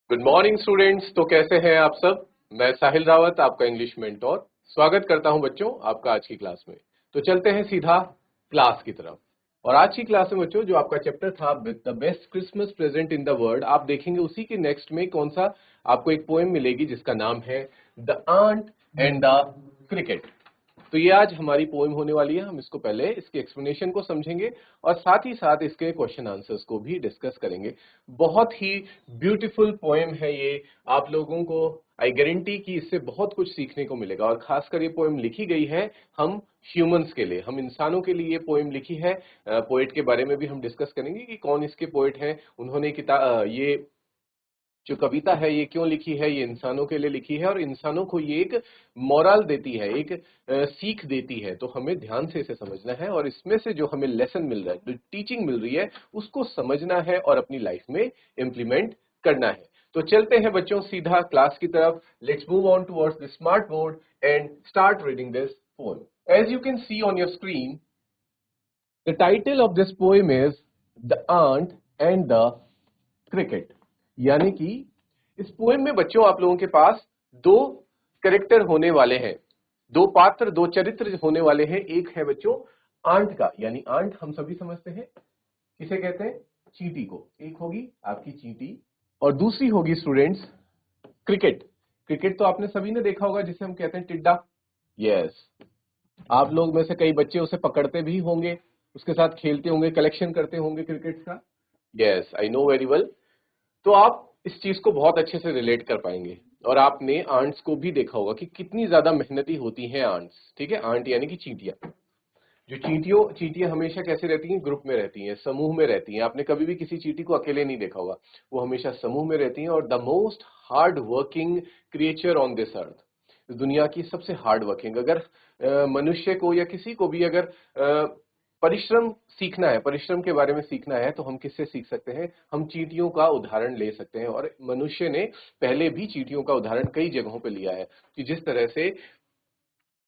Good morning students. तो कैसे हैं आप सब। मैं साहिल रावत, आपका इंग्लिश मेंटोर, स्वागत करता हूं बच्चों आपका आज की क्लास में। तो चलते हैं सीधा क्लास की तरफ। और आज की क्लास में बच्चों जो आपका चैप्टर था the best Christmas present in the world, आप देखेंगे उसी के नेक्स्ट में कौन सा आपको एक पोएम मिलेगी जिसका नाम है the ant and the cricket. तो ये आज हमारी पोएम होने वाली है। हम इसको पहले इसके एक्सप्लेनेशन को समझेंगे और साथ ही साथ इसके क्वेश्चन आंसर्स को भी डिस्कस करेंगे। बहुत ही ब्यूटीफुल पोएम है ये। आप लोगों को आई गारंटी कि इससे बहुत कुछ सीखने को मिलेगा। और खासकर ये पोएम लिखी गई है हम ह्यूमंस के लिए, हम इंसानों के लिए ये पोएम लिखी है। पोएट के बारे में भी हम डिस्कस करेंगे कि कौन इसके पोएट हैं, उन्होंने ये जो कविता है ये क्यों लिखी है, ये इंसानों के लिए लिखी है और इंसानों को ये एक मोरल देती है, एक सीख देती है। तो हमें ध्यान से इसे समझना है और इसमें से जो हमें लेसन मिल रहा है, जो टीचिंग मिल रही है, उसको समझना है और अपनी लाइफ में इम्प्लीमेंट करना है। तो चलते हैं बच्चों सीधा क्लास की तरफ। Let's move on towards the smart board and start reading this poem. As you can see on your screen, the title of this poem is the ant and the cricket. यानी कि इस poem में बच्चों आप लोगों के पास दो character होने वाले हैं, दो पात्र, दो चरित्र होने वाले हैं। एक है बच्चों आंट का, यानी आंट हम सभी समझते हैं किसे कहते हैं, चींटी को। एक होगी आपकी चींटी और दूसरी होगी स्टूडेंट्स क्रिकेट। क्रिकेट तो आपने सभी ने देखा होगा, जिसे हम कहते हैं टिड्डा। यस, आप लोग में से कई बच्चे उसे पकड़ते भी होंगे, उसके साथ खेलते होंगे, कलेक्शन करते होंगे क्रिकेट का। Yes, I know very well. तो आप इस चीज को बहुत अच्छे से रिलेट कर पाएंगे। और आपने आंट्स को भी देखा होगा कि कितनी ज्यादा मेहनती होती हैं आंट्स। ठीक है, आंट यानी कि चींटियां। जो चींटियां हमेशा कैसे रहती हैं, ग्रुप में रहती हैं, समूह में रहती हैं। आपने कभी भी किसी चींटी को अकेले नहीं देखा होगा, वो हमेशा समूह में रहती हैं। और the most hard working creature on this earth, दुनिया की सबसे हार्ड वर्किंग। अगर मनुष्य को या किसी को भी अगर परिश्रम सीखना है, परिश्रम के बारे में सीखना है, तो हम किससे सीख सकते हैं, हम चींटियों का उदाहरण ले सकते हैं। और मनुष्य ने पहले भी चींटियों का उदाहरण कई जगहों पे लिया है कि जिस तरह से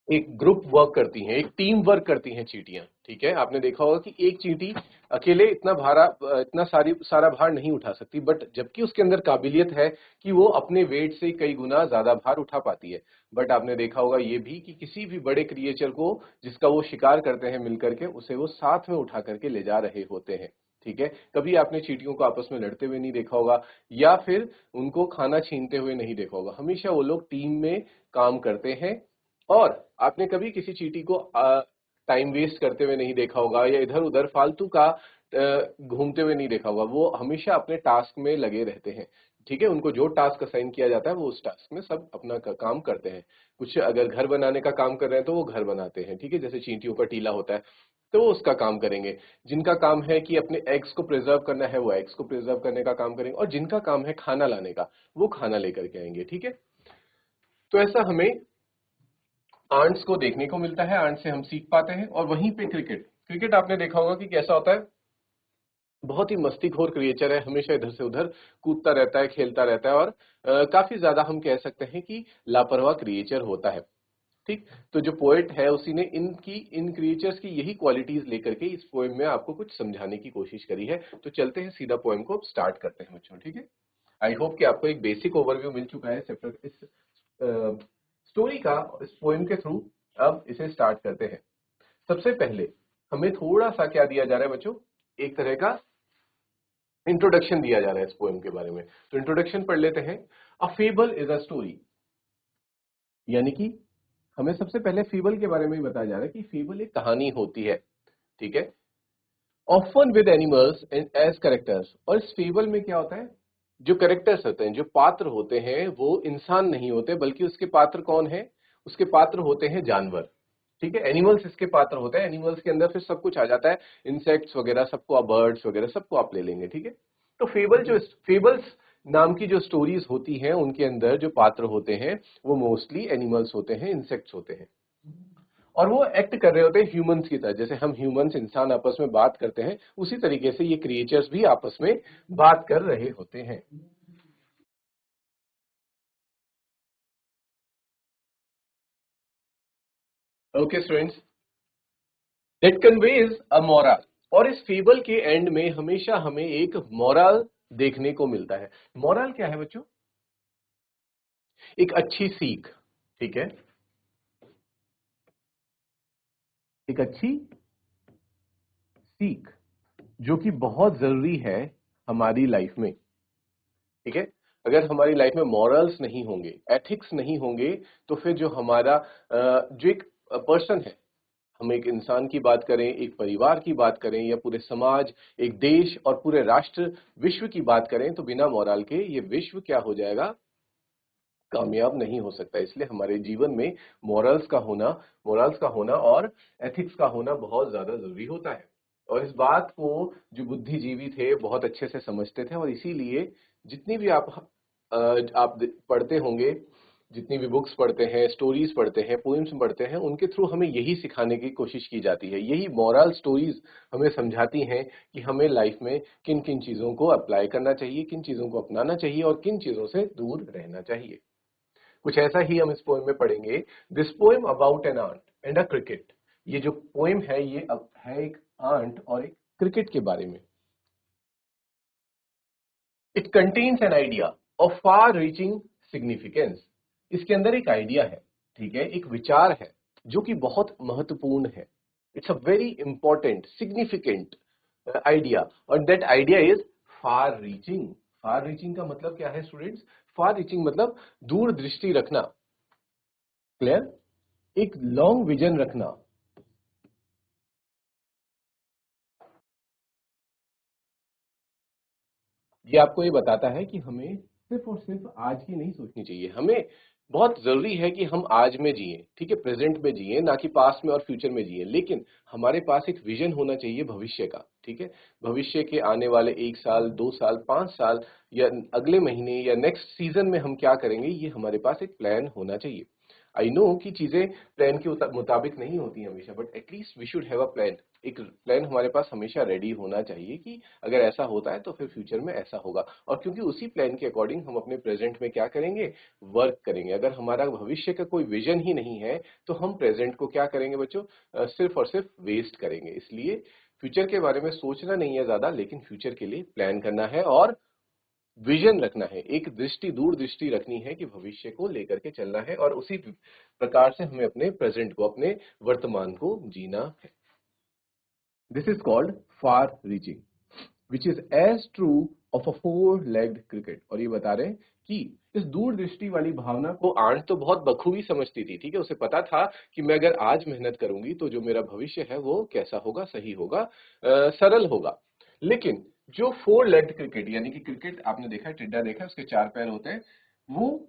एक ग्रुप वर्क करती हैं, एक टीम वर्क करती हैं चींटियां। ठीक है, आपने देखा होगा कि एक चींटी अकेले इतना सारा भार नहीं उठा सकती, बट जबकि उसके अंदर काबिलियत है कि वो अपने वेट से कई गुना ज्यादा भार उठा पाती है। बट आपने देखा होगा ये भी कि किसी भी बड़े क्रिएचर को जिसका वो शिकार करते हैं मिलकर के, उसे वो साथ में उठा करके ले जा रहे होते हैं। ठीक है, कभी आपने चींटियों को आपस में लड़ते हुए नहीं देखा होगा या फिर उनको खाना छीनते हुए नहीं देखा होगा। हमेशा वो लोग टीम में काम करते हैं। और आपने कभी किसी चींटी को टाइम वेस्ट करते हुए नहीं देखा होगा या इधर उधर फालतू का घूमते हुए नहीं देखा होगा। वो हमेशा अपने टास्क में लगे रहते हैं। ठीक है, उनको जो टास्क असाइन किया जाता है वो उस टास्क में सब अपना काम करते हैं। कुछ अगर घर बनाने का काम कर रहे हैं तो वो घर बनाते हैं। ठीक है, जैसे चींटियों का टीला होता है तो वो उसका काम करेंगे। जिनका काम है कि अपने एग्स को प्रिजर्व करना है वो एग्स को प्रिजर्व करने का काम करेंगे। और जिनका काम है खाना लाने का, वो खाना लेकर के आएंगे। ठीक है, तो ऐसा हमें आंट्स को देखने को मिलता है, आंट से हम सीख पाते हैं। और वहीं पे क्रिकेट, क्रिकेट आपने देखा होगा कि कैसा होता है, बहुत ही मस्तीखोर क्रिएचर है, हमेशा इधर से उधर कूदता रहता है, खेलता रहता है और काफी ज्यादा हम कह सकते हैं कि लापरवाह क्रिएचर होता है। ठीक, तो जो पोएट है उसी ने इन क्रिएचर्स की यही क्वालिटीज लेकर के इस पोएम में आपको कुछ समझाने की कोशिश करी है। तो चलते हैं सीधा पोएम को स्टार्ट करते हैं बच्चों। ठीक है, आई होप कि आपको एक बेसिक ओवरव्यू मिल चुका है चैप्टर इस स्टोरी का। इस पोएम के थ्रू अब इसे स्टार्ट करते हैं। सबसे पहले हमें थोड़ा सा क्या दिया जा रहा है बच्चों, एक तरह का इंट्रोडक्शन दिया जा रहा है इस पोएम के बारे में। तो इंट्रोडक्शन पढ़ लेते हैं। अ फेबल इज अ स्टोरी, यानी कि हमें सबसे पहले फेबल के बारे में ही बताया जा रहा है कि फेबल एक कहानी होती है। ठीक है, often with animals as characters. और इस फेबल में क्या होता है, जो कैरेक्टर्स होते हैं, जो पात्र होते हैं, वो इंसान नहीं होते, बल्कि उसके पात्र कौन है, उसके पात्र होते हैं जानवर। ठीक है, एनिमल्स इसके पात्र होते हैं। एनिमल्स के अंदर फिर सब कुछ आ जाता है, इंसेक्ट्स वगैरह सबको, आप बर्ड्स वगैरह सबको आप ले लेंगे। ठीक है, तो फेबल्स नाम की जो स्टोरीज होती हैं उनके अंदर जो पात्र होते हैं वो मोस्टली एनिमल्स होते हैं, इंसेक्ट्स होते हैं। और वो एक्ट कर रहे होते हैं ह्यूमंस की तरह। जैसे हम ह्यूमंस इंसान आपस में बात करते हैं, उसी तरीके से ये क्रिएचर्स भी आपस में बात कर रहे होते हैं। Okay students, that conveys a moral. और इस फेबल के एंड में हमेशा हमें एक मोरल देखने को मिलता है। मोरल क्या है बच्चों, एक अच्छी सीख, ठीक है, एक अच्छी सीख जो कि बहुत जरूरी है हमारी लाइफ में, ठीक है। अगर हमारी लाइफ में मॉरल्स नहीं होंगे, एथिक्स नहीं होंगे, तो फिर जो हमारा जो एक पर्सन है, हम एक इंसान की बात करें, एक परिवार की बात करें, या पूरे समाज, एक देश और पूरे राष्ट्र, विश्व की बात करें, तो बिना मोरल के ये विश्व क्या हो जाएगा, कामयाब नहीं हो सकता। इसलिए हमारे जीवन में मोरल्स का होना और एथिक्स का होना बहुत ज्यादा जरूरी होता है। और इस बात को जो बुद्धिजीवी थे बहुत अच्छे से समझते थे, और इसीलिए जितनी भी आप पढ़ते होंगे, जितनी भी बुक्स पढ़ते हैं, स्टोरीज पढ़ते हैं, पोइम्स पढ़ते हैं, उनके थ्रू हमें यही सिखाने की कोशिश की जाती है। यही मॉरल स्टोरीज हमें समझाती हैं कि हमें लाइफ में किन किन चीजों को अप्लाई करना चाहिए, किन चीजों को अपनाना चाहिए और किन चीजों से दूर रहना चाहिए। कुछ ऐसा ही हम इस पोएम में पढ़ेंगे। This poem about an ant and a cricket. ये जो पोएम है ये अब है एक आंट और एक क्रिकेट के बारे में। It contains an idea of far reaching significance. इसके अंदर एक आइडिया है, ठीक है, एक विचार है जो कि बहुत महत्वपूर्ण है। It's a very important significant idea, और that idea is far reaching. Far reaching का मतलब क्या है स्टूडेंट्स? फार रीचिंग मतलब दूर दृष्टि रखना, क्लियर, एक लॉन्ग विजन रखना। ये आपको ये बताता है कि हमें सिर्फ और सिर्फ आज की नहीं सोचनी चाहिए। हमें बहुत जरूरी है कि हम आज में जिए, ठीक है, प्रेजेंट में जिए, ना कि पास्ट में और फ्यूचर में जिए। लेकिन हमारे पास एक विजन होना चाहिए भविष्य का, ठीक है। भविष्य के आने वाले 1 साल, 2 साल, 5 साल, या अगले महीने या नेक्स्ट सीजन में हम क्या करेंगे, ये हमारे पास एक प्लान होना चाहिए। आई नो कि चीजें प्लान के मुताबिक नहीं होती हमेशा, but at least we should have a plan. एक प्लान हमारे पास हमेशा रेडी होना चाहिए कि अगर ऐसा होता है तो फिर फ्यूचर में ऐसा होगा। और क्योंकि उसी प्लान के अकॉर्डिंग हम अपने प्रेजेंट में क्या करेंगे, वर्क करेंगे। अगर हमारा भविष्य का कोई विजन ही नहीं है तो हम प्रेजेंट को क्या करेंगे बच्चों, सिर्फ और सिर्फ वेस्ट करेंगे। इसलिए फ्यूचर के बारे में सोचना नहीं है ज्यादा, लेकिन फ्यूचर के लिए प्लान करना है और विजन रखना है, एक दृष्टि, दूर दृष्टि रखनी है कि भविष्य को लेकर के चलना है, और उसी प्रकार से हमें अपने प्रेजेंट को, अपने वर्तमान को जीना है। This is called far reaching, which is as true of a four legged cricket. और ये बता रहे हैं कि इस दूरदृष्टि वाली भावना को आंट तो बहुत बखूबी समझती थी, ठीक है। उसे पता था कि मैं अगर आज मेहनत करूंगी तो जो मेरा भविष्य है वो कैसा होगा, सही होगा, सरल होगा। लेकिन जो फोर लेग्ड क्रिकेट, यानी कि क्रिकेट आपने देखा, टिड्डा देखा, उसके 4 पैर होते हैं, वो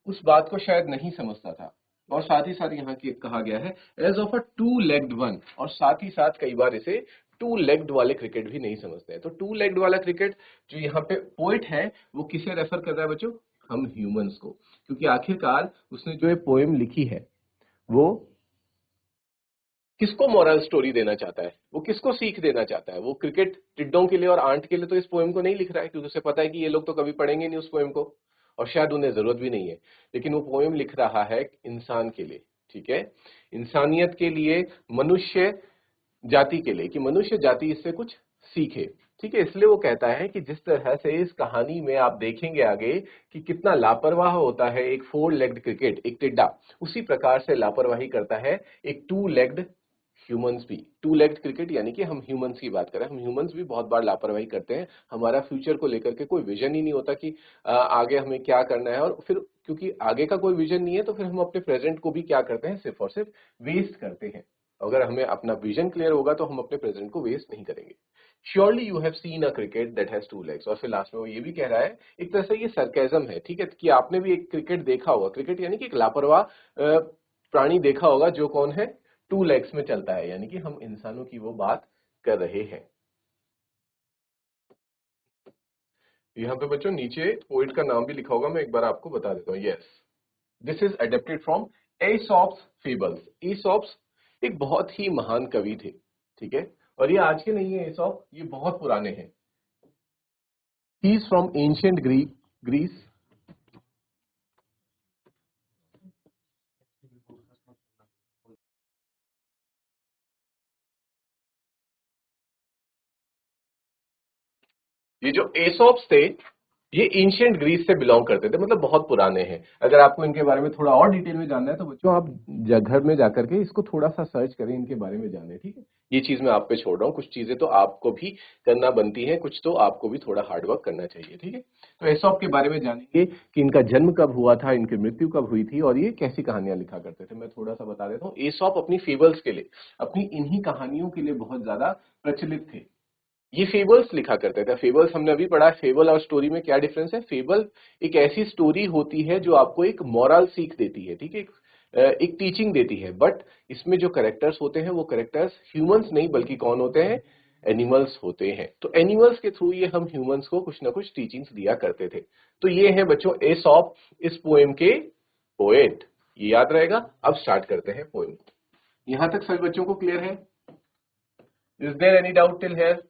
उस बात को शायद नहीं समझता था। और साथ ही साथ यहाँ की कहा गया है as of a two legged one, और साथ ही साथ कई बार इसे टू लेग्ड वाले क्रिकेट भी नहीं समझते हैं। तो टू लेग्ड वाला क्रिकेट जो यहाँ पे पोइट है वो किसे रेफर कर रहा है बच्चों, हम ह्यूमंस को। क्योंकि आखिरकार उसने जो ये पोएम लिखी है वो किसको मॉरल स्टोरी देना चाहता है, वो किसको सीख देना चाहता है। वो क्रिकेट टिड्डों के लिए और आंट के लिए तो इस पोएम को नहीं लिख रहा है, क्योंकि उसे पता है कि ये लोग तो कभी पढ़ेंगे नहीं उस पोएम को, और शायद उन्हें जरूरत भी नहीं है। लेकिन वो पोएम लिख रहा है इंसान के लिए, ठीक है, इंसानियत के लिए, मनुष्य जाति के लिए, कि मनुष्य जाति इससे कुछ सीखे, ठीक है। इसलिए वो कहता है कि जिस तरह से इस कहानी में आप देखेंगे आगे कि कितना लापरवाह होता है एक फोर लेग्ड क्रिकेट, एक टिड्डा, उसी प्रकार से लापरवाही करता है एक टू लेग्ड ह्यूमंस भी। टू लेग्ड क्रिकेट यानी कि हम ह्यूमंस की बात करें, हम ह्यूमंस भी बहुत बार लापरवाही करते हैं। हमारा फ्यूचर को लेकर के कोई विजन ही नहीं होता कि आगे हमें क्या करना है, और फिर क्योंकि आगे का कोई विजन नहीं है तो फिर हम अपने प्रेजेंट को भी क्या करते हैं, सिर्फ और सिर्फ वेस्ट करते हैं। अगर हमें अपना विजन क्लियर होगा तो हम अपने प्रेजेंट को वेस्ट नहीं करेंगे। Surely you have seen a cricket that has two legs. और फिर लास्ट में वो ये भी कह रहा है, एक तरह से ये सरकेजम है, ठीक है, कि आपने भी एक क्रिकेट देखा होगा, क्रिकेट यानी कि एक लापरवाह प्राणी देखा होगा जो कौन है, टू लेग्स में चलता है, यानी कि हम इंसानों की वो बात कर रहे हैं। यहाँ पे बच्चों नीचे पोइट का नाम भी लिखा होगा, मैं एक बार आपको बता देता हूँ। Yes, this is adapted from Aesop's fables. Aesop's एक बहुत ही महान कवि थे, ठीक है, और ये आज के नहीं है, एसॉप ये बहुत पुराने हैं। He is from ancient Greece. ये जो एसॉप्स थे ये एंशिएंट ग्रीस से बिलोंग करते थे, मतलब बहुत पुराने हैं। अगर आपको इनके बारे में थोड़ा और डिटेल में जानना है तो बच्चों आप घर में जाकर के इसको थोड़ा सा सर्च करें, इनके बारे में जानें, ठीक है। ये चीज मैं आप पे छोड़ रहा हूँ, कुछ चीजें तो आपको भी करना बनती है, कुछ तो आपको भी थोड़ा हार्ड वर्क करना चाहिए, ठीक है। तो एसॉप के बारे में जानेंगे कि इनका जन्म कब हुआ था, इनकी मृत्यु कब हुई थी और ये कैसी कहानियां लिखा करते थे। मैं थोड़ा सा बता देता हूँ। एसॉप अपनी फेबल्स के लिए, अपनी इन्हीं कहानियों के लिए बहुत ज्यादा प्रचलित थे। ये फेबल्स लिखा करते थे। फेबल्स हमने अभी पढ़ा, फेबल और स्टोरी में क्या डिफरेंस है। फेबल एक ऐसी स्टोरी होती है जो आपको एक मॉरल सीख देती है, ठीक है, एक टीचिंग देती है। बट इसमें जो कैरेक्टर्स होते हैं वो कैरेक्टर्स ह्यूमंस नहीं बल्कि कौन होते हैं, एनिमल्स होते हैं। तो एनिमल्स के थ्रू ये हम ह्यूमंस को कुछ ना कुछ टीचिंग्स दिया करते थे। तो ये है बच्चों एसॉप इस पोएम के पोएट, ये याद रहेगा। अब स्टार्ट करते हैं पोएम। यहां तक सभी बच्चों को क्लियर है? Is there any doubt till here?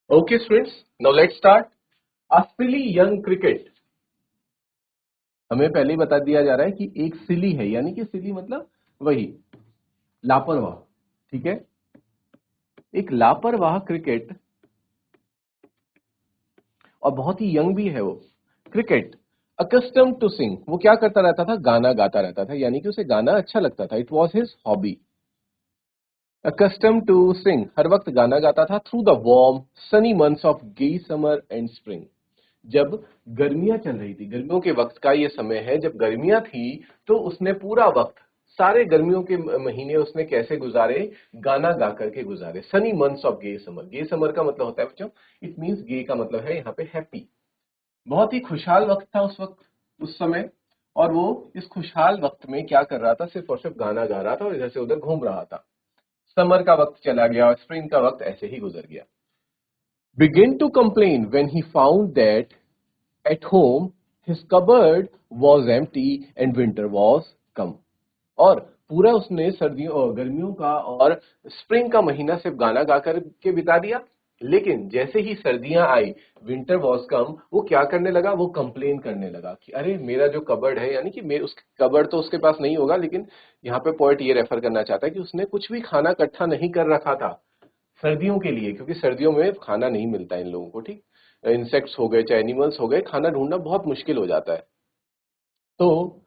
Okay, students. Now let's start. A silly young cricket. हमें पहले ही बता दिया जा रहा है कि एक सिली है, यानी कि सिली मतलब वही लापरवाह, ठीक है। एक लापरवाह क्रिकेट, और बहुत ही यंग भी है वो क्रिकेट। अकस्टम टू सिंग, वो क्या करता रहता था, गाना गाता रहता था, यानी कि उसे गाना अच्छा लगता था। It was his hobby. Accustomed to sing, हर वक्त गाना गाता था। Through the warm sunny months of gay summer and spring, जब गर्मियां चल रही थी, गर्मियों के वक्त का ये समय है, जब गर्मियां थी तो उसने पूरा वक्त, सारे गर्मियों के महीने उसने कैसे गुजारे, गाना गा करके गुजारे। Sunny months of gay summer, gay summer का मतलब होता है बच्चों, इट मींस गे का मतलब है यहाँ पे हैप्पी। बहुत ही खुशहाल वक्त था उस वक्त, उस समय। और वो इस खुशहाल वक्त में क्या कर रहा था, सिर्फ और सिर्फ गाना गा रहा था और इधर से उधर घूम रहा था। समर का वक्त चला गया और स्प्रिंग का वक्त ऐसे ही गुजर गया। Begin to complain when he found that at home his cupboard was empty and winter was come। और पूरा उसने सर्दियों और गर्मियों का और स्प्रिंग का महीना सिर्फ गाना गा कर के बिता दिया। लेकिन जैसे ही सर्दियां आई, विंटर वॉज कम, वो क्या करने लगा, वो कंप्लेन करने लगा कि अरे मेरा जो कबर्ड है, यानी कि मेरे उस कबर्ड तो उसके पास नहीं होगा, लेकिन यहाँ पे पॉइंट ये रेफर करना चाहता है कि उसने कुछ भी खाना इकट्ठा नहीं कर रखा था सर्दियों के लिए, क्योंकि सर्दियों में खाना नहीं मिलता इन लोगों को, ठीक। इंसेक्ट्स हो गए चाहे एनिमल्स हो गए, खाना ढूंढना बहुत मुश्किल हो जाता है। तो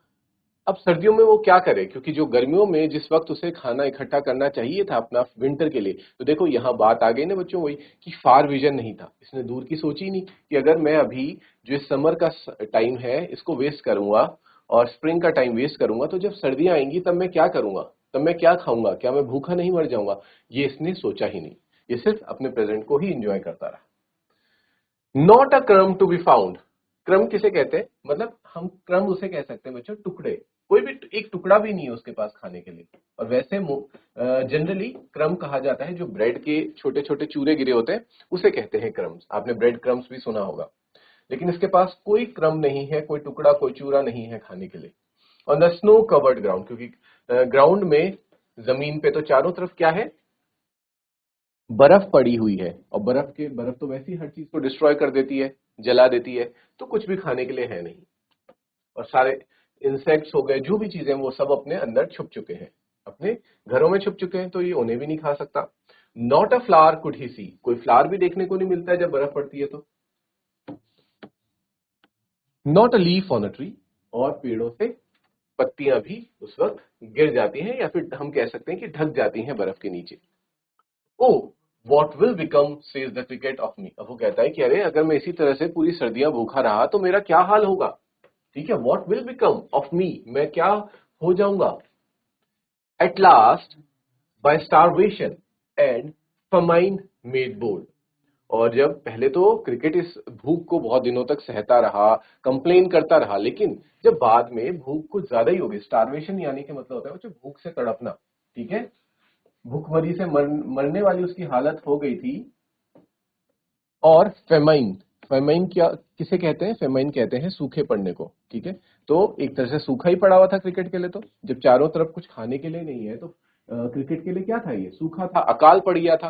अब सर्दियों में वो क्या करे, क्योंकि जो गर्मियों में जिस वक्त उसे खाना इकट्ठा करना चाहिए था अपना विंटर के लिए, तो देखो यहाँ बात आ गई ना बच्चों, वही कि फार विजन नहीं था, इसने दूर की सोची ही नहीं कि अगर मैं अभी जो समर का टाइम है इसको वेस्ट करूंगा और स्प्रिंग का टाइम वेस्ट करूंगा, तो जब सर्दियां आएंगी तब मैं क्या करूंगा, तब मैं क्या खाऊंगा, क्या मैं भूखा नहीं मर जाऊंगा। ये इसने सोचा ही नहीं, ये सिर्फ अपने प्रेजेंट को ही एंजॉय करता रहा। नॉट अ क्रम टू बी फाउंड। क्रम किसे कहते हैं, मतलब हम क्रम उसे कह सकते हैं बच्चों, टुकड़े। कोई भी एक टुकड़ा भी नहीं है उसके पास खाने के लिए। और वैसे जनरली क्रम कहा जाता है जो ब्रेड के छोटे छोटे चूरे गिरे होते हैं, उसे कहते हैं क्रम्स। आपने ब्रेड क्रम्स भी सुना होगा। लेकिन इसके पास कोई क्रम नहीं है, कोई टुकड़ा कोई चूरा नहीं है खाने के लिए। On the snow covered ground, क्योंकि ग्राउंड में, जमीन पे तो चारों तरफ क्या है, बर्फ पड़ी हुई है। और बर्फ तो वैसे ही हर चीज को डिस्ट्रॉय कर देती है, जला देती है। तो कुछ भी खाने के लिए है नहीं। और सारे इंसेक्ट्स हो गए, जो भी चीजें वो सब अपने अंदर छुप चुके हैं, अपने घरों में छुप चुके हैं, तो ये उन्हें भी नहीं खा सकता। Not a flower could he see, कोई फ्लावर भी देखने को नहीं मिलता है जब बर्फ पड़ती है तो। Not a leaf on a tree, और पेड़ों से पत्तियां भी उस वक्त गिर जाती हैं, या फिर हम कह सकते हैं कि ढक जाती हैं बर्फ के नीचे। Oh what will become says the cricket of me. अब वो कहता है कि अरे अगर मैं इसी तरह से पूरी सर्दियां भूखा रहा तो मेरा क्या हाल होगा, ठीक है। What will become of me, मैं क्या हो जाऊंगा। At last by starvation and famine made bold. और जब पहले तो क्रिकेट इस भूख को बहुत दिनों तक सहता रहा, कंप्लेन करता रहा, लेकिन जब बाद में भूख कुछ ज्यादा ही हो गई, स्टारवेशन यानी कि मतलब होता है बच्चों भूख से तड़पना, ठीक है, भूखमरी से मरने वाली उसकी हालत हो गई थी। और फेमाइन, फेमाइन क्या किसे कहते हैं, फेमाइन कहते हैं सूखे पड़ने को, ठीक है। तो एक तरह से सूखा ही पड़ा हुआ था क्रिकेट के लिए, तो जब चारों तरफ कुछ खाने के लिए नहीं है तो क्रिकेट के लिए क्या था, ये सूखा था, अकाल पड़ गया था,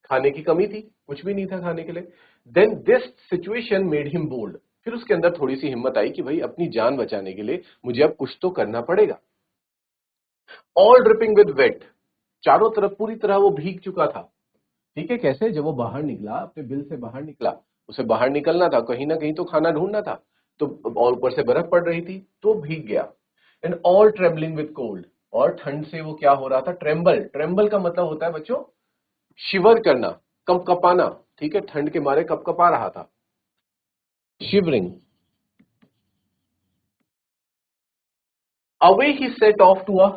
खाने की कमी थी, कुछ भी नहीं था खाने के लिए। Then this situation made him bold, फिर उसके अंदर थोड़ी सी हिम्मत आई कि भाई अपनी जान बचाने के लिए मुझे अब कुछ तो करना पड़ेगा। ऑल ड्रिपिंग विद वेट, चारों तरफ पूरी तरह वो भीग चुका था। ठीक है, कैसे? जब वो बाहर निकला, अपने बिल से बाहर निकला, उसे बाहर निकलना था, कहीं ना कहीं तो खाना ढूंढना था, तो और ऊपर से बर्फ पड़ रही थी तो भीग गया। And all trembling with cold, और ठंड से वो क्या हो रहा था? ट्रेम्बल, ट्रेम्बल का मतलब होता है बच्चों शिवर करना, कंपकपाना। ठीक है, ठंड के मारे कंपकपा रहा था, shivering. Away he set off to a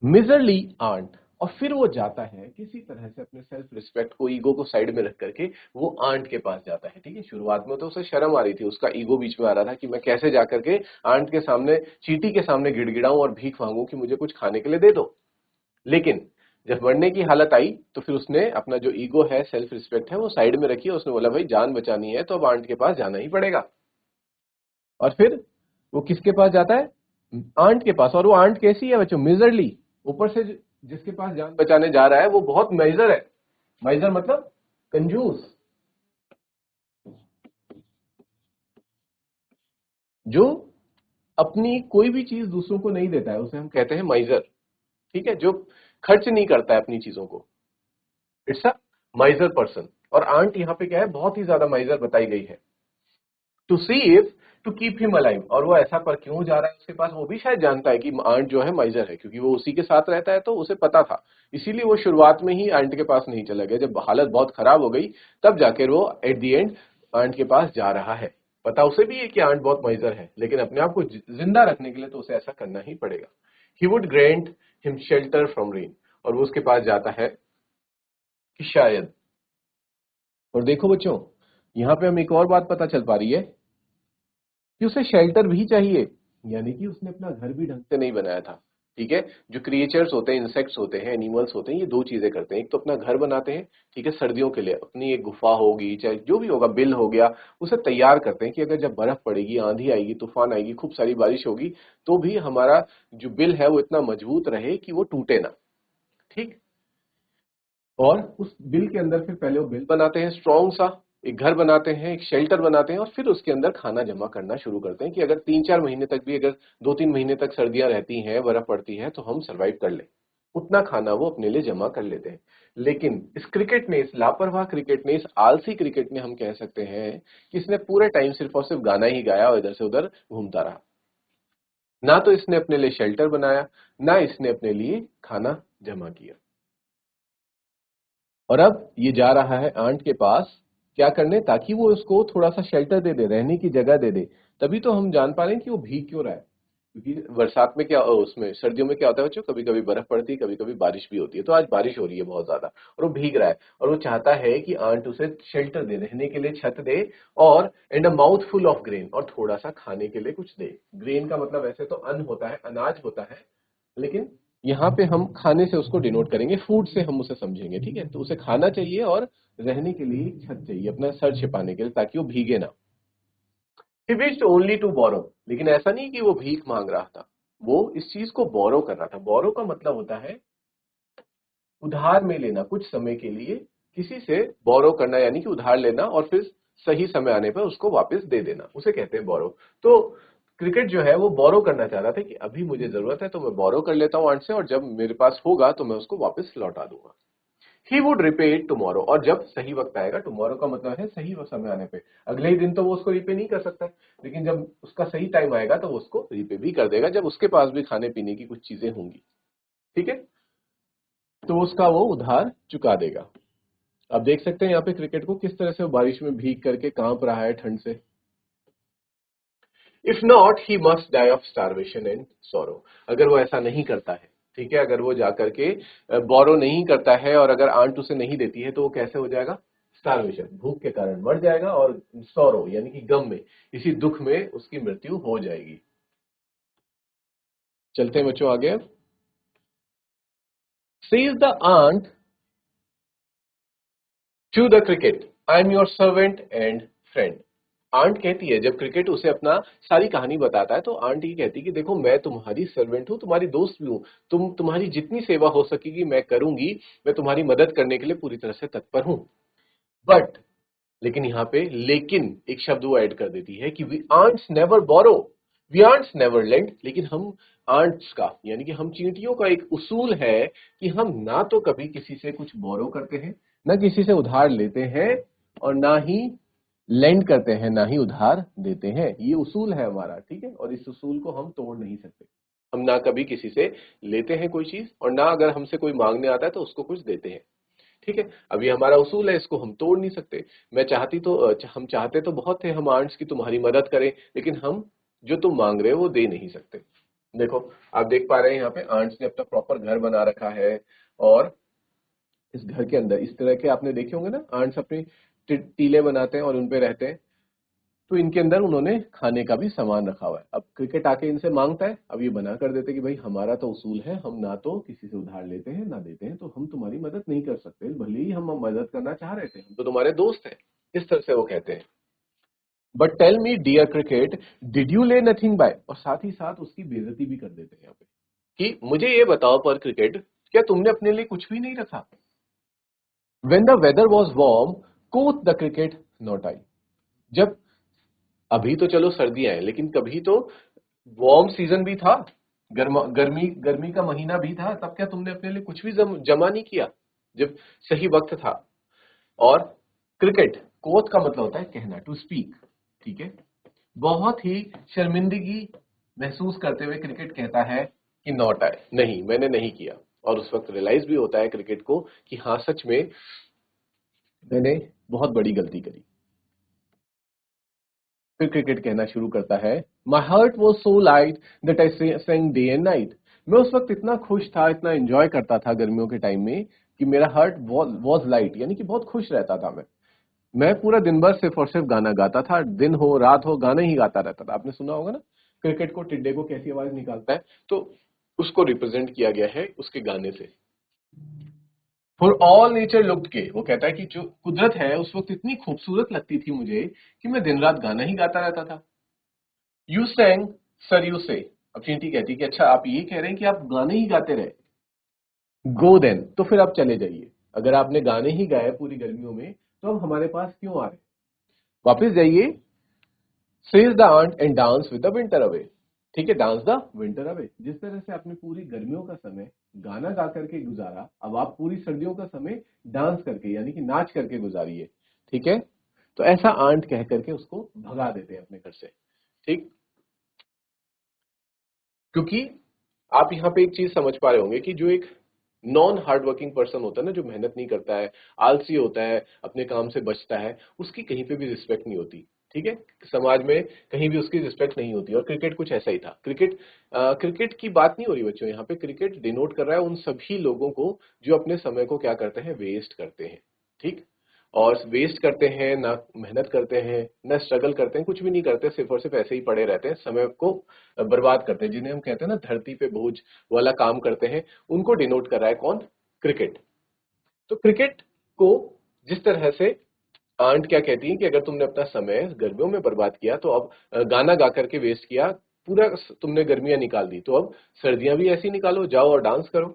miserly ant, और फिर वो जाता है किसी तरह से अपने सेल्फ रिस्पेक्ट को, ईगो को साइड में रख करके वो आंट के पास जाता है। ठीक है, शुरुआत में तो उसे शर्म आ रही थी, उसका ईगो बीच में आ रहा था कि मैं कैसे जाकर के आंट के सामने, चींटी के सामने गिड़गिड़ाऊं और भीख मांगू कि मुझे कुछ खाने के लिए दे दो। लेकिन जब मरने की हालत आई तो फिर उसने अपना जो ईगो है, सेल्फ रिस्पेक्ट है, वो साइड में रखी। उसने बोला भाई जान बचानी है तो अब आंट के पास जाना ही पड़ेगा। और फिर वो किसके पास जाता है? आंट के पास। और वो आंट कैसी है बच्चों? मिजरली। ऊपर से जिसके पास जान बचाने जा रहा है वो बहुत माइजर है। माइजर मतलब कंजूस, जो अपनी कोई भी चीज दूसरों को नहीं देता है, उसे हम कहते हैं माइजर। ठीक है, जो खर्च नहीं करता है अपनी चीजों को, इट्स अ माइजर पर्सन। और आंट यहाँ पे क्या है? बहुत ही ज्यादा माइजर बताई गई है। To see if to keep him alive, और वो ऐसा पर क्यों जा रहा है उसके पास? वो भी शायद जानता है कि आंट जो है माइजर है, क्योंकि वो उसी के साथ रहता है तो उसे पता था। इसीलिए वो शुरुआत में ही आंट के पास नहीं चला गया, जब हालत बहुत खराब हो गई तब जाकर वो एट द एंड आंट के पास जा रहा है। पता उसे भी है कि आंट बहुत माइजर है, लेकिन अपने आप को जिंदा रखने के लिए तो उसे ऐसा करना ही पड़ेगा। He would grant him shelter from rain, और वो उसके पास जाता है कि शायद। और देखो बच्चों, यहाँ पे हमें एक और बात पता चल पा रही है कि उसे शेल्टर भी चाहिए, यानी कि उसने अपना घर भी ढंग से नहीं बनाया था। ठीक है, जो क्रिएचर्स होते हैं, इंसेक्ट्स होते हैं, एनिमल्स होते हैं, ये दो चीजें करते हैं। एक तो अपना घर बनाते हैं, ठीक है, सर्दियों के लिए अपनी एक गुफा होगी, चाहे जो भी होगा, बिल हो गया, उसे तैयार करते हैं कि अगर जब बर्फ पड़ेगी, आंधी आएगी, तूफान आएगी, खूब सारी बारिश होगी, तो भी हमारा जो बिल है वो इतना मजबूत रहे कि वो टूटे ना। ठीक, और उस बिल के अंदर फिर पहले वो बिल बनाते हैं, स्ट्रॉन्ग सा एक घर बनाते हैं, एक शेल्टर बनाते हैं, और फिर उसके अंदर खाना जमा करना शुरू करते हैं कि अगर 3-4 महीने तक भी, अगर 2-3 महीने तक सर्दियां रहती हैं, बर्फ पड़ती है, तो हम सरवाइव कर लें। उतना खाना वो अपने लिए जमा कर लेते हैं। लेकिन इस क्रिकेट ने, इस लापरवाह क्रिकेट ने, इस आलसी क्रिकेट ने, हम कह सकते हैं कि इसने पूरे टाइम सिर्फ और सिर्फ गाना ही गाया और इधर से उधर घूमता रहा। ना तो इसने अपने लिए शेल्टर बनाया, ना इसने अपने लिए खाना जमा किया। और अब ये जा रहा है आंट के पास क्या करने? ताकि वो उसको थोड़ा सा शेल्टर दे दे, रहने की जगह दे दे। तभी तो हम जान पा रहे हैं कि वो भीग क्यों रहा है। क्योंकि बरसात में क्या, उसमें सर्दियों में क्या होता है बच्चों, कभी कभी बर्फ पड़ती है, कभी कभी बारिश भी होती है। तो आज बारिश हो रही है बहुत ज्यादा, और वो भीग रहा है, और वो चाहता है कि आंट उसे शेल्टर दे, रहने के लिए छत दे, और and a mouth full of grain, और थोड़ा सा खाने के लिए कुछ दे। ग्रेन का मतलब वैसे तो अन्न होता है, अनाज होता है, लेकिन यहाँ पे हम खाने से उसको डिनोट करेंगे, फूड से हम उसे समझेंगे। ठीक है, तो उसे खाना चाहिए और रहने के लिए छत चाहिए, अपना सर छिपाने के लिए, ताकि वो भीगे ना। He wished only to borrow, लेकिन ऐसा नहीं कि वो भीख मांग रहा था, वो इस चीज को बोरो कर रहा था। बोरो का मतलब होता है उधार में लेना, कुछ समय के लिए किसी से बोरो करना, यानी कि उधार लेना और फिर सही समय आने पर उसको वापस दे देना, उसे कहते हैं बोरो। तो क्रिकेट जो है वो बोरो करना चाह रहा था कि अभी मुझे जरूरत है तो मैं बोरो कर लेता हूं आंट से, और जब मेरे पास होगा तो मैं उसको वापस लौटा दूंगा। He would repay it tomorrow, और जब सही वक्त आएगा, टुमारो का मतलब है सही समय आने पे, अगले ही दिन तो वो उसको रिपे नहीं कर सकता, लेकिन जब उसका सही टाइम आएगा तो वो उसको रिपे भी कर देगा, जब उसके पास भी खाने पीने की कुछ चीजें होंगी। ठीक है, तो उसका वो उधार चुका देगा। अब देख सकते हैं यहाँ पे क्रिकेट को किस तरह से वो बारिश में भीग करके कांप रहा है ठंड से। If not he must die of starvation and sorrow, अगर वो ऐसा नहीं करता है, ठीक है, अगर वो जाकर के बोरो नहीं करता है, और अगर आंट उसे नहीं देती है, तो वो कैसे हो जाएगा? स्टारवेशन, भूख के कारण मर जाएगा, और सोरो यानी कि गम में, इसी दुख में उसकी मृत्यु हो जाएगी। चलते हैं बच्चों आगे। Says the ant to the cricket, I am your servant and friend. Ant कहती है, जब क्रिकेट उसे अपना सारी कहानी बताता है, तो आंट ये कहती है कि देखो मैं तुम्हारी सर्वेंट हूं, तुम्हारी दोस्त भी हूं, तुम्हारी जितनी सेवा हो सकेगी मैं करूंगी, मैं तुम्हारी मदद करने के लिए पूरी तरह से तत्पर हूं। बट, लेकिन यहाँ पे लेकिन एक शब्द वो ऐड कर देती है कि we ants never borrow, we ants never lend, लेकिन हम आंट्स का, यानी कि हम चींटियों का एक उसूल है कि हम ना तो कभी किसी से कुछ बोरो करते हैं, ना किसी से उधार लेते हैं, और ना ही लेंड करते हैं, ना ही उधार देते हैं। ये उसूल है हमारा, ठीक है। और इस उसूल को हम तोड़ नहीं सकते। हम ना कभी किसी से लेते हैं कोई चीज, और ना अगर हमसे कोई मांगने आता है तो उसको कुछ देते हैं, ठीक है। अब ये हमारा उसूल है, इसको हम तोड़ नहीं सकते। मैं चाहती तो हम चाहते तो बहुत थे हम आंट्स की तुम्हारी मदद करें, लेकिन हम जो तुम मांग रहे हो वो दे नहीं सकते। देखो, आप देख पा रहे हैं यहाँ पे आंट्स ने अपना प्रॉपर घर बना रखा है, और इस घर के अंदर इस तरह के आपने देखे होंगे ना, आंट्स अपने टीले बनाते हैं और उनपे रहते हैं। तो इनके अंदर उन्होंने खाने का भी सामान रखा हुआ है। अब क्रिकेट आके इनसे मांगता है, अब ये बना कर देते कि भाई हमारा तो उसूल है, हम ना तो किसी से उधार लेते हैं ना देते हैं, तो हम तुम्हारी मदद नहीं कर सकते, भले ही हम मदद करना चाह रहे थे, हम तो तुम्हारे दोस्त हैं। इस तरह से वो कहते हैं। But tell me dear cricket, did you lay nothing by, और साथ ही साथ उसकी बेइज्जती भी कर देते हैं यहाँ पे कि मुझे ये बताओ पर क्रिकेट, क्या तुमने अपने लिए कुछ भी नहीं रखा? When the weather was warm, quoth the cricket, not I. जब अभी तो चलो सर्दियां हैं, लेकिन कभी तो वार्म सीजन भी था, गर्मी गर्मी का महीना भी था, तब क्या तुमने अपने लिए कुछ भी जमा नहीं किया जब सही वक्त था? और क्रिकेट, कोथ का मतलब होता है कहना, टू स्पीक, ठीक है। बहुत ही शर्मिंदगी महसूस करते हुए क्रिकेट कहता है कि नॉट आए, नहीं मैंने नहीं किया। और उस वक्त रियलाइज भी होता है क्रिकेट को कि हाँ सच में मैंने बहुत बड़ी गलती करी। फिर क्रिकेट कहना शुरू करता है, my heart was so light that I sang day and night. मैं उस वक्त इतना खुश था, इतना एंजॉय करता था गर्मियों के टाइम में, कि मेरा हार्ट वॉज लाइट, यानी कि बहुत खुश रहता था। मैं पूरा दिन भर सिर्फ और सिर्फ गाना गाता था, दिन हो रात हो गाना ही गाता रहता था। आपने सुना होगा ना क्रिकेट को, टिड्डे को कैसी आवाज निकालता है, तो उसको रिप्रेजेंट किया गया है उसके गाने से। फॉर ऑल नेचर लुक्ड के, वो कहता है कि जो कुदरत है उस वक्त इतनी खूबसूरत लगती थी मुझे कि मैं दिन रात गाना ही गाता रहता था। यू सेंग, सर यू से। अब चींटी कहती कि अच्छा आप ये कह रहे हैं कि आप गाने ही गाते रहे। गो देन, तो फिर आप चले जाइए। अगर आपने गाने ही गाए पूरी गर्मियों में, तो अब हमारे पास क्यों आ रहे? वापस जाइए। Says the ant and dance with the winter away. ठीक है, डांस द विंटर अवे। जिस तरह से आपने पूरी गर्मियों का समय गाना गा करके गुजारा, अब आप पूरी सर्दियों का समय डांस करके, यानी कि नाच करके गुजारिए, ठीक है। तो ऐसा आंट कह करके उसको भगा देते हैं अपने घर से, ठीक। क्योंकि आप यहाँ पे एक चीज समझ पा रहे होंगे कि जो एक नॉन हार्ड वर्किंग पर्सन होता है ना, जो मेहनत नहीं करता है, आलसी होता है, अपने काम से बचता है, उसकी कहीं पे भी रिस्पेक्ट नहीं होती, ठीक है। समाज में कहीं भी उसकी रिस्पेक्ट नहीं होती। और क्रिकेट कुछ ऐसा ही था। क्रिकेट की बात नहीं हो रही बच्चों यहाँ पे। क्रिकेट डिनोट कर रहा है उन सभी लोगों को जो अपने समय को क्या करते हैं, वेस्ट करते हैं, ठीक। और वेस्ट करते हैं, ना मेहनत करते हैं, ना स्ट्रगल करते हैं, कुछ भी नहीं करते, सिर्फ और सिर्फ ऐसे ही पड़े रहते हैं, समय को बर्बाद करते हैं, जिन्हें हम कहते हैं ना धरती पे बोझ वाला काम करते हैं। उनको डिनोट कर रहा है कौन? क्रिकेट। तो क्रिकेट को जिस तरह से आंट क्या कहती है कि अगर तुमने अपना समय गर्मियों में बर्बाद किया, तो अब गाना गा करके वेस्ट किया, पूरा तुमने गर्मियां निकाल दी, तो अब सर्दियां भी ऐसी निकालो, जाओ और डांस करो।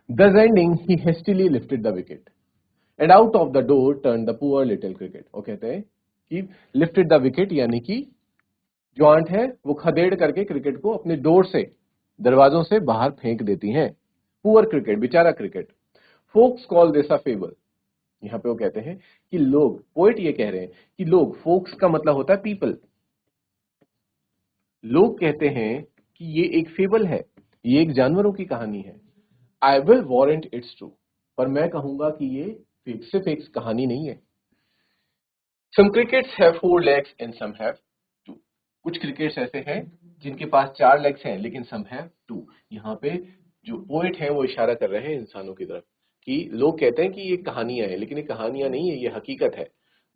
Thus ending, he hastily lifted the wicket, and out of the door turned the poor little cricket. वो कहते हैं कि lifted the wicket, यानी कि जो आंट है वो खदेड़ करके क्रिकेट को अपने डोर से, दरवाजों से बाहर फेंक देती हैं। पुअर क्रिकेट, बेचारा cricket. Folks call this a fable. यहाँ पे वो कहते हैं कि लोग, पोएट ये कह रहे हैं कि लोग, फोक्स का मतलब होता है पीपल, लोग कहते हैं कि ये एक फेबल है, ये एक जानवरों की कहानी है। I will warrant it's true, पर मैं कहूंगा कि ये फिक्स से फिक्स कहानी नहीं है। Some crickets have 4 legs and some have 2। कुछ क्रिकेट्स ऐसे हैं जिनके पास 4 legs हैं, लेकिन सम हैव 2। यहाँ पे जो पोएट है वो इशारा कर रहे हैं इंसानों की तरफ, कि लोग कहते हैं कि ये कहानियां हैं, लेकिन ये कहानियां नहीं है, ये हकीकत है।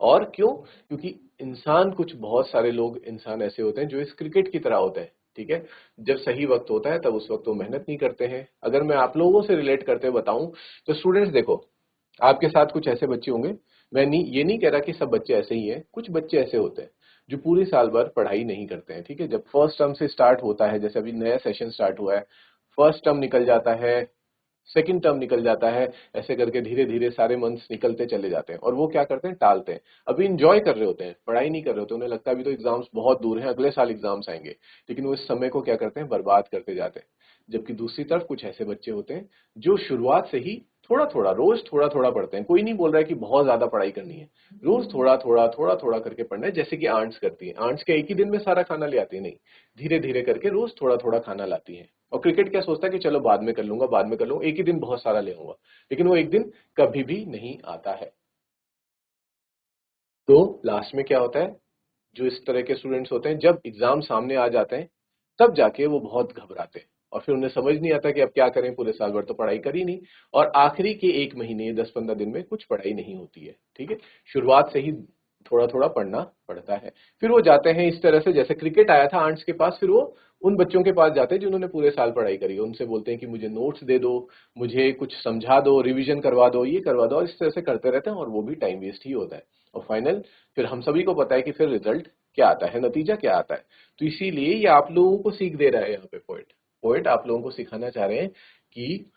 और क्यों? क्योंकि इंसान, कुछ बहुत सारे लोग इंसान ऐसे होते हैं जो इस क्रिकेट की तरह होते हैं, ठीक है। जब सही वक्त होता है तब उस वक्त वो मेहनत नहीं करते हैं। अगर मैं आप लोगों से रिलेट करते हुए बताऊं, तो स्टूडेंट्स देखो, आपके साथ कुछ ऐसे बच्चे होंगे, मैं ये नहीं कह रहा कि सब बच्चे ऐसे ही हैं, कुछ बच्चे ऐसे होते हैं जो पूरी साल भर पढ़ाई नहीं करते हैं, ठीक है। जब फर्स्ट टर्म से स्टार्ट होता है, जैसे अभी नया सेशन स्टार्ट हुआ है, फर्स्ट टर्म निकल जाता है, सेकंड टर्म निकल जाता है, ऐसे करके धीरे धीरे सारे मंथ्स निकलते चले जाते हैं और वो क्या करते हैं, टालते हैं। अभी इंजॉय कर रहे होते हैं, पढ़ाई नहीं कर रहे होते, उन्हें लगता है अभी तो एग्जाम्स बहुत दूर हैं, अगले साल एग्जाम्स आएंगे, लेकिन वो इस समय को क्या करते हैं, बर्बाद करते जाते हैं। जबकि दूसरी तरफ कुछ ऐसे बच्चे होते हैं जो शुरुआत से ही थोड़ा थोड़ा रोज थोड़ा थोड़ा पढ़ते हैं। कोई नहीं बोल रहा है कि बहुत ज्यादा पढ़ाई करनी है, रोज थोड़ा थोड़ा थोड़ा थोड़ा करके पढ़ना है, जैसे कि आंट्स करती है। आंट्स के एक ही दिन में सारा खाना ले आती है, नहीं, धीरे धीरे करके रोज थोड़ा थोड़ा खाना लाती है। और क्रिकेट क्या सोचता है कि चलो बाद में कर लूंगा, बाद में कर लूंगा, एक ही दिन बहुत सारा ले आऊंगा, लेकिन वो एक दिन कभी भी नहीं आता है। तो लास्ट में क्या होता है, जो इस तरह के स्टूडेंट्स होते हैं, जब एग्जाम सामने आ जाते हैं तब जाके वो बहुत घबराते हैं और फिर उन्हें समझ नहीं आता कि अब क्या करें, पूरे साल भर तो पढ़ाई करी नहीं, और आखिरी के 1 महीने 10-15 दिन में कुछ पढ़ाई नहीं होती है। ठीक है, शुरुआत से ही थोड़ा थोड़ा पढ़ना पड़ता है। फिर वो जाते हैं इस तरह से, जैसे क्रिकेट आया था आंट्स के पास, फिर वो उन बच्चों के पास जाते हैं जिन्होंने पूरे साल पढ़ाई करी है, उनसे बोलते हैं कि मुझे नोट्स दे दो, मुझे कुछ समझा दो, रिवीजन करवा दो, ये करवा दो, और इस तरह से करते रहते हैं और वो भी टाइम वेस्ट ही होता है। और फाइनल, फिर हम सभी को पता है कि फिर रिजल्ट क्या आता है, नतीजा क्या आता है। तो इसीलिए ये आप लोगों को सीख दे रहा है यहाँ पे पोएट। पोएट आप लोगों को सिखाना चाह रहे हैं कि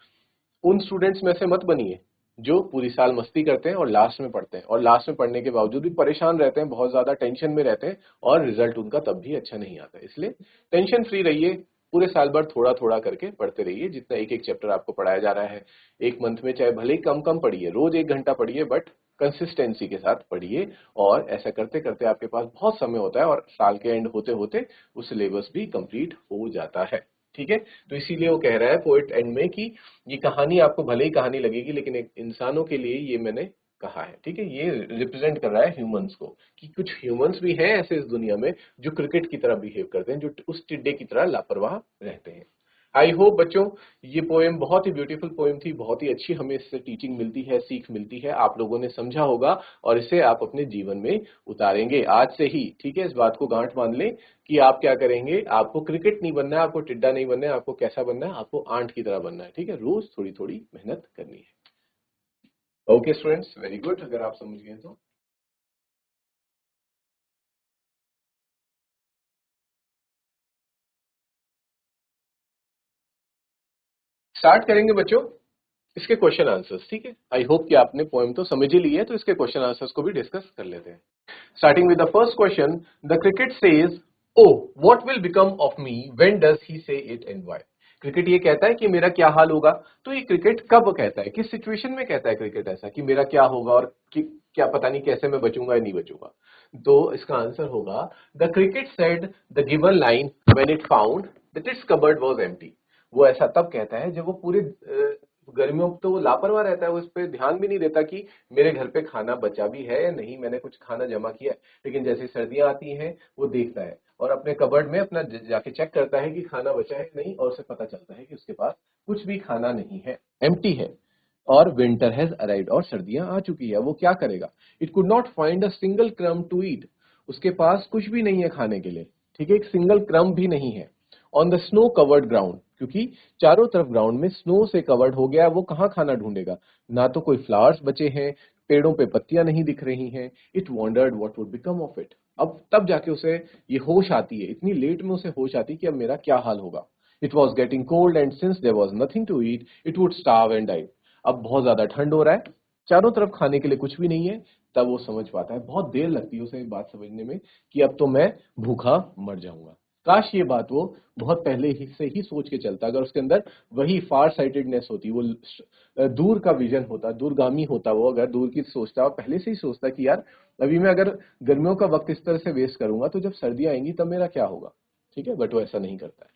उन स्टूडेंट्स में से मत बनिए जो पूरी साल मस्ती करते हैं और लास्ट में पढ़ते हैं, और लास्ट में पढ़ने के बावजूद भी परेशान रहते हैं, बहुत ज्यादा टेंशन में रहते हैं, और रिजल्ट उनका तब भी अच्छा नहीं आता। इसलिए टेंशन फ्री रहिए, पूरे साल भर थोड़ा थोड़ा करके पढ़ते रहिए, जितना एक एक चैप्टर आपको पढ़ाया जा रहा है। एक मंथ में चाहे भले ही कम कम पढ़िए, रोज 1 घंटा पढ़िए, बट कंसिस्टेंसी के साथ पढ़िए, और ऐसा करते करते आपके पास बहुत समय होता है और साल के एंड होते होते वो सिलेबस भी कंप्लीट हो जाता है। ठीक है, तो इसीलिए वो कह रहा है पोएट एंड में कि ये कहानी आपको भले ही कहानी लगेगी, लेकिन एक इंसानों के लिए ये मैंने कहा है। ठीक है, ये रिप्रेजेंट कर रहा है ह्यूमंस को, कि कुछ ह्यूमंस भी हैं ऐसे इस दुनिया में जो क्रिकेट की तरह बिहेव करते हैं, जो उस टिड्डे की तरह लापरवाह रहते हैं। आई होप बच्चों, ये पोएम बहुत ही ब्यूटीफुल पोएम थी, बहुत ही अच्छी हमें इससे टीचिंग मिलती है, सीख मिलती है, आप लोगों ने समझा होगा और इसे आप अपने जीवन में उतारेंगे आज से ही। ठीक है, इस बात को गांठ बांध लें कि आप क्या करेंगे, आपको क्रिकेट नहीं बनना है, आपको टिड्डा नहीं बनना है, आपको कैसा बनना है, आपको आंट की तरह बनना है। ठीक है, रोज थोड़ी थोड़ी मेहनत करनी है। ओके स्टूडेंट्स, वेरी गुड, अगर आप समझ गए तो स्टार्ट करेंगे बच्चों इसके क्वेश्चन आंसर्स। ठीक है, आई होप कि आपने पोएम तो समझ ही ली है, तो इसके क्वेश्चन आंसर्स को भी डिस्कस कर लेते हैं। Starting with the first question, the cricket says, "Oh, what will become of me? When does he say it and why?" Cricket ये कहता है कि मेरा क्या हाल होगा। तो ये क्रिकेट कब कहता है, किस सिचुएशन में कहता है क्रिकेट ऐसा कि मेरा क्या होगा, और कि क्या पता नहीं कैसे मैं बचूंगा या नहीं बचूंगा। तो इसका आंसर होगा, the cricket said the given line when it found that it's cupboard was empty. वो ऐसा तब कहता है जब वो पूरे गर्मियों में तो वो लापरवाह रहता है, वो इस पे ध्यान भी नहीं देता कि मेरे घर पे खाना बचा भी है या नहीं, मैंने कुछ खाना जमा किया है। लेकिन जैसे सर्दियां आती हैं वो देखता है और अपने कबर्ड में अपना जाके चेक करता है कि खाना बचा है नहीं, और उसे पता चलता है कि उसके पास कुछ भी खाना नहीं है, एम्प्टी है। और विंटर हैज अराइव्ड, और सर्दियां आ चुकी है। वो क्या करेगा, it could not find a single क्रम टू ईट। उसके पास कुछ भी नहीं है खाने के लिए। ठीक है, एक सिंगल क्रम भी नहीं है। On the snow covered ground, क्योंकि चारों तरफ ग्राउंड में स्नो से कवर्ड हो गया, वो कहाँ खाना ढूंढेगा। ना तो कोई फ्लावर्स बचे हैं, पेड़ों पे पत्तियां नहीं दिख रही हैं। It wandered what would become of it. अब तब जाके उसे ये होश आती है, इतनी लेट में उसे होश आती है कि अब मेरा क्या हाल होगा। It was getting cold and since there was nothing to eat it would starve and die. अब बहुत ज्यादा ठंड हो रहा है, चारों तरफ खाने के लिए कुछ भी नहीं है। तब वो समझ पाता है, बहुत देर लगती है उसे ये बात समझने में, कि अब तो मैं भूखा मर जाऊंगा। काश ये बात वो बहुत पहले ही से ही सोच के चलता, अगर उसके अंदर वही फार साइटेडनेस होती, वो दूर का विजन होता, दूरगामी होता, वो अगर दूर की सोचता और पहले से ही सोचता कि यार अभी मैं अगर गर्मियों का वक्त इस तरह से वेस्ट करूंगा तो जब सर्दियां आएंगी तब मेरा क्या होगा। ठीक है, बट वो ऐसा नहीं करता है।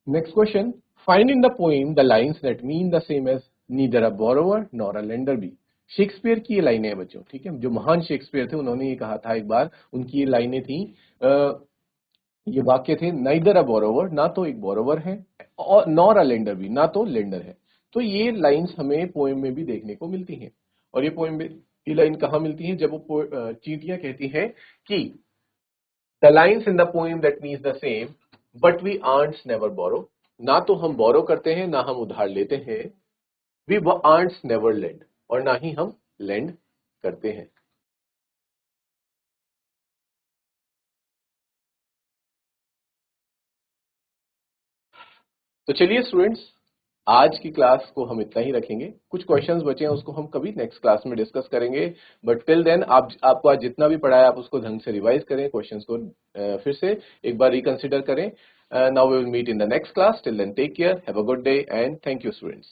Next question, find in the poem the lines that mean the same as neither a borrower nor a lender be. Shakespeare की ये लाइनें हैं बच्चों। ठीक है, जो महान शेक्सपियर थे उन्होंने ये कहा था एक बार, उनकी ये लाइनें थी, ये वाक्य थे, नाइदर अ बोरोवर, ना तो एक बोरोवर है, और नॉर अ लेंडर भी, ना तो लेंडर है। तो ये लाइंस हमें पोएम में भी देखने को मिलती हैं। और ये पोएम में ये लाइन कहाँ मिलती है, जब वो चींटियां कहती हैं कि the lines in the poem that means the same but we ants never borrow. ना तो हम बोरो करते हैं, ना हम उधार लेते हैं। वी आर्ट्स नेवर लेंड, और ना ही हम लेंड करते हैं। तो चलिए स्टूडेंट्स, आज की क्लास को हम इतना ही रखेंगे। कुछ क्वेश्चंस बचे हैं उसको हम कभी नेक्स्ट क्लास में डिस्कस करेंगे, बट टिल देन आपको आज जितना भी पढ़ा है आप उसको ढंग से रिवाइज करें, क्वेश्चंस को फिर से एक बार रिकंसिडर करें। Now we will meet in the next class. Till then take care, have a good day and thank you students.